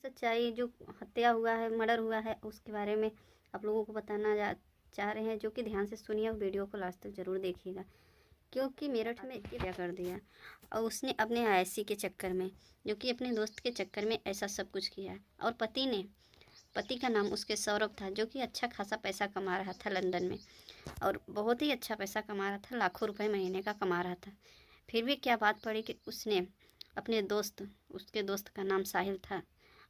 सच्चाई जो हत्या हुआ है, मर्डर हुआ है, उसके बारे में आप लोगों को बताना चाह रहे हैं, जो कि ध्यान से सुनिए और वीडियो को लास्ट तक ज़रूर देखिएगा। क्योंकि मेरठ में क्या कर दिया और उसने अपने आयसी के चक्कर में, जो कि अपने दोस्त के चक्कर में ऐसा सब कुछ किया। और पति का नाम उसके सौरभ था, जो कि अच्छा खासा पैसा कमा रहा था लंदन में, और बहुत ही अच्छा पैसा कमा रहा था, लाखों रुपए महीने का कमा रहा था। फिर भी क्या बात पड़ी कि उसने अपने उसके दोस्त का नाम साहिल था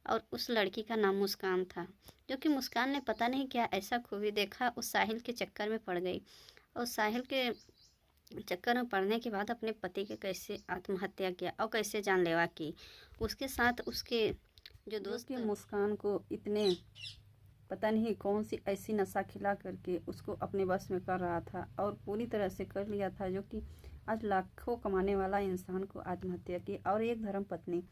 और उस लड़की का नाम मुस्कान था, जो कि मुस्कान ने पता नहीं क्या ऐसा खूबी देखा, उस साहिल के चक्कर में पड़ गई। और साहिल के चक्कर में पड़ने के बाद अपने पति के कैसे आत्महत्या किया और कैसे जानलेवा की। उसके साथ उसके जो दोस्त मुस्कान को इतने पता नहीं कौन सी ऐसी नशा खिला करके उसको अपने बस में कर रहा था और पूरी तरह से कर लिया था, जो कि आज लाखों कमाने वाला इंसान को आत्महत्या की। और एक धर्म पत्नी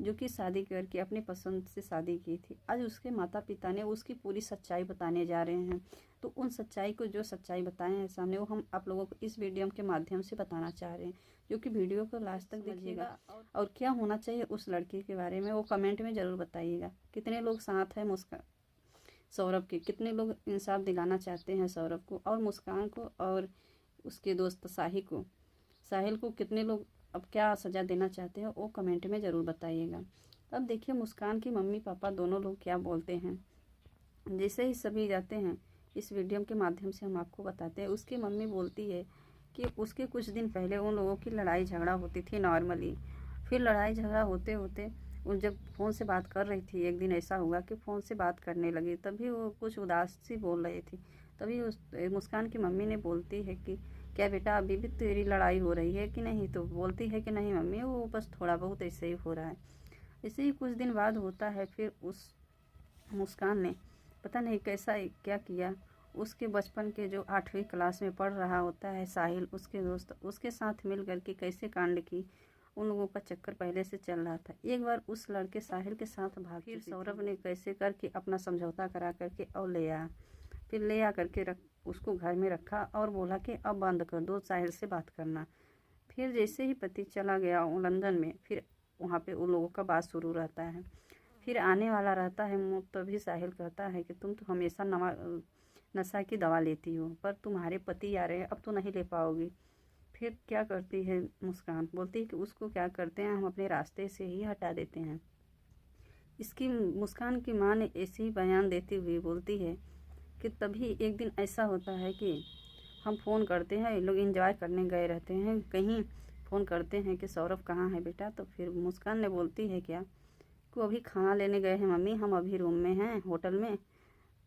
जो कि शादी करके अपनी पसंद से शादी की थी, आज उसके माता पिता ने उसकी पूरी सच्चाई बताने जा रहे हैं। तो उन सच्चाई को, जो सच्चाई बताए हैं सामने, वो हम आप लोगों को इस वीडियो के माध्यम से बताना चाह रहे हैं, जो कि वीडियो को लास्ट तक देखिएगा। और क्या होना चाहिए उस लड़की के बारे में वो कमेंट में ज़रूर बताइएगा। कितने लोग साथ हैं सौरभ के, कितने लोग इंसाफ दिलाना चाहते हैं सौरभ को और मुस्कान को और उसके दोस्त साहिल को कितने लोग अब क्या सज़ा देना चाहते हैं, वो कमेंट में ज़रूर बताइएगा। अब देखिए मुस्कान की मम्मी पापा दोनों लोग क्या बोलते हैं। जैसे ही सभी जाते हैं, इस वीडियो के माध्यम से हम आपको बताते हैं। उसकी मम्मी बोलती है कि उसके कुछ दिन पहले उन लोगों की लड़ाई झगड़ा होती थी नॉर्मली। फिर लड़ाई झगड़ा होते होते उन जब फ़ोन से बात कर रही थी, एक दिन ऐसा हुआ कि फ़ोन से बात करने लगी, तभी वो कुछ उदास सी बोल रही थी। तभी उस मुस्कान की मम्मी ने बोलती है कि क्या बेटा अभी भी तेरी लड़ाई हो रही है कि नहीं? तो बोलती है कि नहीं मम्मी, वो बस थोड़ा बहुत ऐसे ही हो रहा है। ऐसे ही कुछ दिन बाद होता है, फिर उस मुस्कान ने पता नहीं कैसा क्या किया, उसके बचपन के जो 8वीं क्लास में पढ़ रहा होता है साहिल, उसके दोस्त, उसके साथ मिल करके कैसे कांड की। उन लोगों का चक्कर पहले से चल रहा था। एक बार उस लड़के साहिल के साथ भाग, फिर सौरभ ने कैसे करके अपना समझौता करा करके और ले आया। फिर ले आ करके उसको घर में रखा और बोला कि अब बंद कर दो साहिल से बात करना। फिर जैसे ही पति चला गया लंदन में, फिर वहाँ पे उन लोगों का बात शुरू रहता है। फिर आने वाला रहता है मुँह, तभी साहिल कहता है कि तुम तो हमेशा नशा की दवा लेती हो, पर तुम्हारे पति आ रहे हैं, अब तो नहीं ले पाओगी। फिर क्या करती है मुस्कान, बोलती है कि उसको क्या करते हैं, हम अपने रास्ते से ही हटा देते हैं। इसकी मुस्कान की माँ ने ऐसे ही बयान देती हुई बोलती है कि तभी एक दिन ऐसा होता है कि हम फ़ोन करते हैं, लोग एंजॉय करने गए रहते हैं कहीं, फ़ोन करते हैं कि सौरभ कहाँ है बेटा? तो फिर मुस्कान ने बोलती है क्या कि अभी खाना लेने गए हैं मम्मी, हम अभी रूम में हैं होटल में।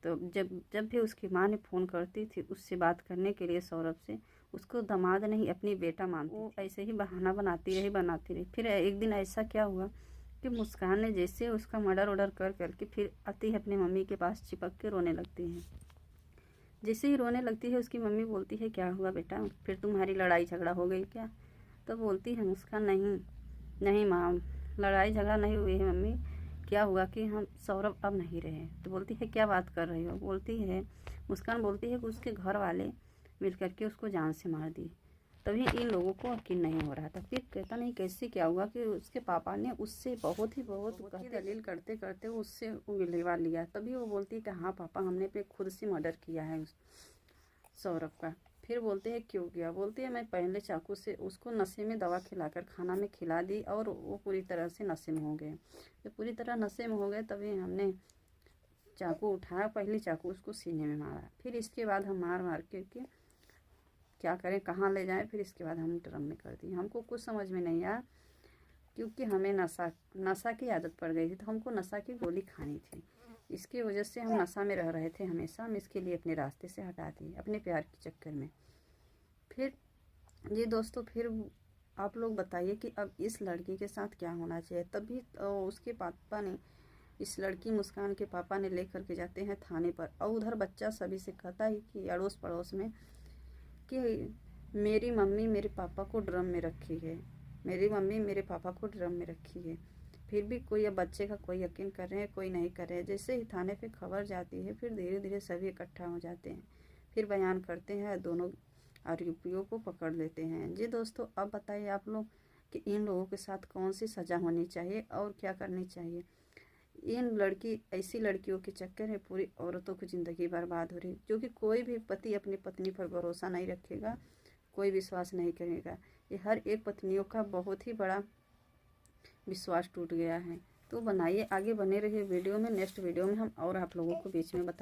तो जब भी उसकी माँ ने फ़ोन करती थी उससे बात करने के लिए सौरभ से, उसको दामाद नहीं अपनी बेटा मानती थी। ऐसे ही बहाना बनाती रही। फिर एक दिन ऐसा क्या हुआ कि मुस्कान ने जैसे उसका मर्डर कर करके फिर आती है अपनी मम्मी के पास, चिपक के रोने लगती है। जैसे ही रोने लगती है, उसकी मम्मी बोलती है क्या हुआ बेटा, फिर तुम्हारी लड़ाई झगड़ा हो गई क्या? तो बोलती है मुस्कान, नहीं माँ, लड़ाई झगड़ा नहीं हुई है मम्मी, क्या हुआ कि हम सौरभ अब नहीं रहे। तो बोलती है क्या बात कर रही हो? मुस्कान बोलती है कि उसके घर वाले मिल करके उसको जान से मार दी। तभी इन लोगों को यकीन नहीं हो रहा था। फिर कहता नहीं कैसे क्या हुआ कि उसके पापा ने उससे बहुत ही दलील करते करते उससे गिलवा लिया। तभी वो बोलती है कि हाँ पापा, हमने अपने खुद से मर्डर किया है सौरभ का। फिर बोलते हैं क्यों किया? बोलती है मैं पहले चाकू से उसको नशे में दवा खिलाकर खाना में खिला दी और वो पूरी तरह से नशे में हो गए। जब पूरी तरह नशे में हो गए तभी हमने चाकू उठाया, पहली चाकू उसको सीने में मारा। फिर इसके बाद हम मार करके क्या करें, कहाँ ले जाएं, फिर इसके बाद हम ड्रम में कर दिए। हमको कुछ समझ में नहीं आया, क्योंकि हमें नशा की आदत पड़ गई थी, तो हमको नशा की गोली खानी थी। इसकी वजह से हम नशा में रह रहे थे हमेशा। हम इसके लिए अपने रास्ते से हटा दिए अपने प्यार के चक्कर में। फिर जी दोस्तों, फिर आप लोग बताइए कि अब इस लड़की के साथ क्या होना चाहिए। तभी उसके पापा ने, इस लड़की मुस्कान के पापा ने लेकर के जाते हैं थाने पर, और उधर बच्चा सभी से कहता है कि अड़ोस पड़ोस में कि मेरी मम्मी मेरे पापा को ड्रम में रखी है, मेरी मम्मी मेरे पापा को ड्रम में रखी है। फिर भी कोई अब बच्चे का कोई यकीन कर रहे हैं, कोई नहीं कर रहे हैं। जैसे ही थाने पे खबर जाती है, फिर धीरे धीरे सभी इकट्ठा हो जाते हैं, फिर बयान करते हैं, दोनों आरोपियों को पकड़ लेते हैं। जी दोस्तों, अब बताइए आप लोग कि इन लोगों के साथ कौन सी सज़ा होनी चाहिए और क्या करनी चाहिए। ऐसी लड़कियों के चक्कर में पूरी औरतों की ज़िंदगी बर्बाद हो रही, जो कि कोई भी पति अपनी पत्नी पर भरोसा नहीं रखेगा, कोई विश्वास नहीं करेगा। ये हर एक पत्नियों का बहुत ही बड़ा विश्वास टूट गया है। तो बनाइए, आगे बने रहिए वीडियो में। नेक्स्ट वीडियो में हम और आप लोगों को बीच में बताएं।